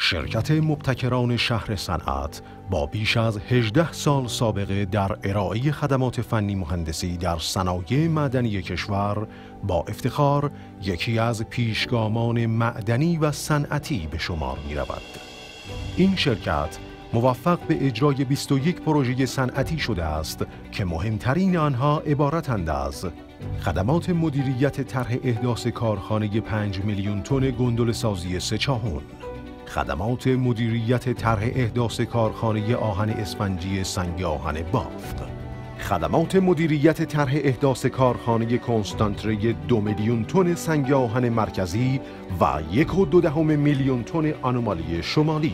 شرکت مبتکران شهر صنعت با بیش از 18 سال سابقه در ارائه خدمات فنی مهندسی در صنایع معدنی کشور با افتخار یکی از پیشگامان معدنی و صنعتی به شمار می‌رود. این شرکت موفق به اجرای 21 پروژه صنعتی شده است که مهمترین آنها عبارتند از خدمات مدیریت طرح احداث کارخانه 5 میلیون تن گندل سازی سه‌چاهون، خدمات مدیریت طرح احداث کارخانه آهن اسفنجی سنگ آهن بافت، خدمات مدیریت طرح احداث کارخانه کنستانتره 2 میلیون تن سنگ آهن مرکزی و 1.2 میلیون تن آنومالی شمالی،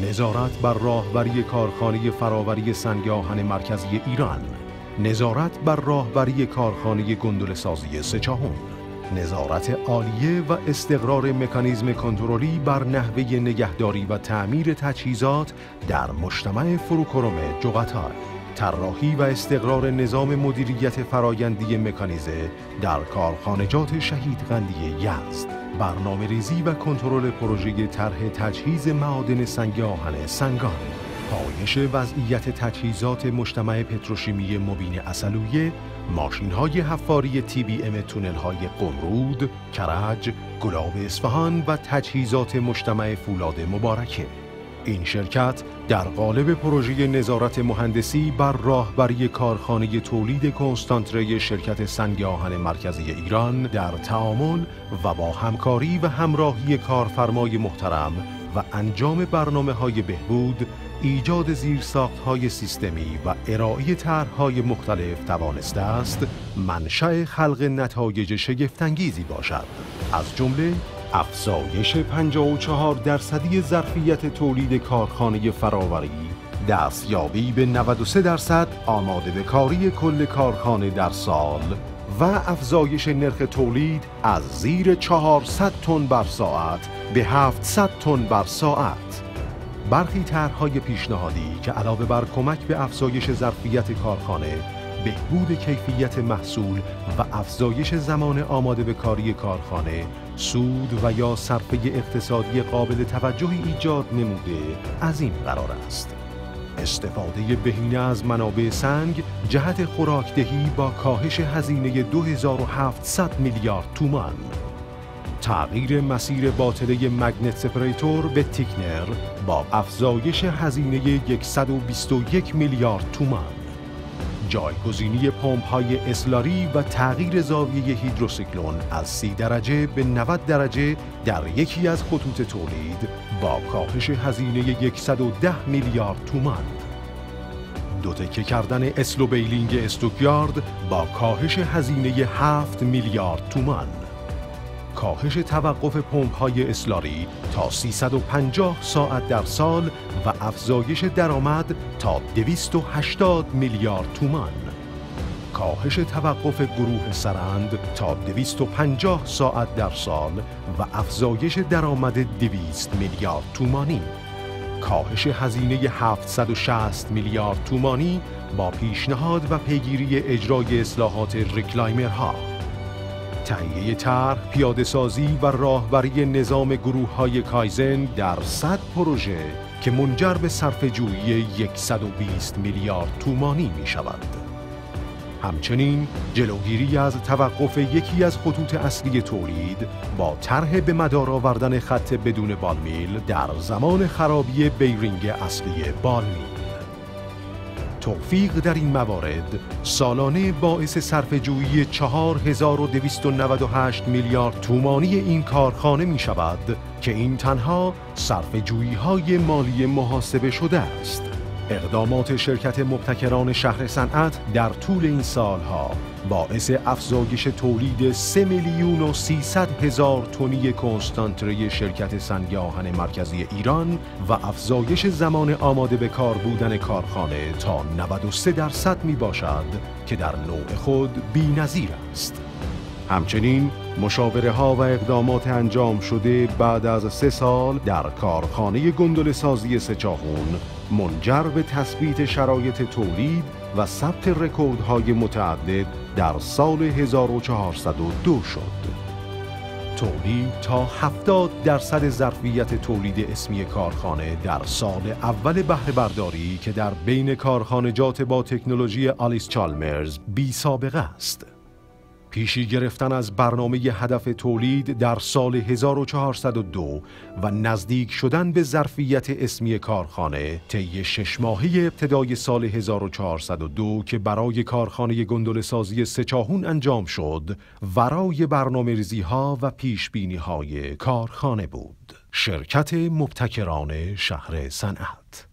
نظارت بر راهبری کارخانه فراوری سنگ آهن مرکزی ایران، نظارت بر راهبری کارخانه گندل سازی سه‌چاهون، نظارت عالیه و استقرار مکانیزم کنترلی بر نحوه نگهداری و تعمیر تجهیزات در مجتمع فروکروم جغتای، طراحی و استقرار نظام مدیریت فرایندی مکانیزه در کارخانجات شهید قندی یزد، برنامه‌ریزی و کنترل پروژه طرح تجهیز معادن سنگ آهن سنگان، پایش وضعیت تجهیزات مجتمع پتروشیمی مبین عسلویه، ماشین‌های حفاری TBM تونل‌های قمرود، کرج، گلاب اصفهان و تجهیزات مجتمع فولاد مبارکه. این شرکت در قالب پروژه نظارت مهندسی بر راهبری کارخانه تولید کنستانتره شرکت سنگ آهن مرکزی ایران در تعامل و با همکاری و همراهی کارفرمای محترم و انجام برنامه‌های بهبود، ایجاد زیرساخت‌های سیستمی و ارائه طرح‌های مختلف توانسته است منشأ خلق نتایج شگفت‌انگیزی باشد، از جمله افزایش 54% ظرفیت تولید کارخانه فراوری، دستیابی به 93% آماده به کاری کل کارخانه در سال و افزایش نرخ تولید از زیر 400 تن بر ساعت به 700 تن بر ساعت. برخی طرح‌های پیشنهادی که علاوه بر کمک به افزایش ظرفیت کارخانه، بهبود کیفیت محصول و افزایش زمان آماده به کاری کارخانه، سود و یا صرفه اقتصادی قابل توجهی ایجاد نموده از این قرار است: استفاده بهینه از منابع سنگ جهت خوراکدهی با کاهش هزینه 2700 میلیارد تومان، تغییر مسیر باطله مگنت سپریتور به تیکنر با افزایش هزینه 121 میلیارد تومان، جایگزینی پمپ‌های اسلاری و تغییر زاویه هیدروسیکلون از 30 درجه به 90 درجه در یکی از خطوط تولید با کاهش هزینه 110 میلیارد تومان، دو تکه کردن اسلو بیلینگ استوکیارد با کاهش هزینه 7 میلیارد تومان، کاهش توقف پمپ‌های اسلاری تا 350 ساعت در سال و افزایش درآمد تا 280 میلیارد تومان، کاهش توقف گروه سرند تا 250 ساعت در سال و افزایش درآمد 200 میلیارد تومانی، کاهش هزینه 760 میلیارد تومانی با پیشنهاد و پیگیری اجرای اصلاحات ریکلایمرها، تهیه طرح، پیاده‌سازی و راهبری نظام گروه‌های کایزن در 100 پروژه که منجر به صرفه‌جویی 120 میلیارد تومانی می‌شود. همچنین جلوگیری از توقف یکی از خطوط اصلی تولید با طرح به مدار آوردن خط بدون بالمیل در زمان خرابی بیرینگ اصلی بالمیل. توفیق در این موارد سالانه باعث صرفه‌جویی 4298 میلیارد تومانی این کارخانه می شود که این تنها صرفه‌جویی‌های مالی محاسبه شده است. اقدامات شرکت مبتکران شهر صنعت در طول این سالها باعث افزایش تولید 3,300,000 تنی کنستانتره شرکت سنگ آهن مرکزی ایران و افزایش زمان آماده به کار بودن کارخانه تا 93% می باشد که در نوع خود بی‌نظیر است. همچنین مشاوره‌ها و اقدامات انجام شده بعد از 3 سال در کارخانه گندل سازی سه‌چاهون منجر به تثبیت شرایط تولید و ثبت رکوردهای متعدد در سال 1402 شد. تولید تا 70% ظرفیت تولید اسمی کارخانه در سال اول بهره برداری که در بین کارخانجات با تکنولوژی آلیس چالمرز بی سابقه است. پیشی گرفتن از برنامه هدف تولید در سال 1402 و نزدیک شدن به ظرفیت اسمی کارخانه طی 6 ماهه ابتدای سال 1402 که برای کارخانه گندله‌سازی سه‌چاهون انجام شد، ورای برنامه‌ریزی‌ها و پیش‌بینی‌های کارخانه بود. شرکت مبتکران شهر صنعت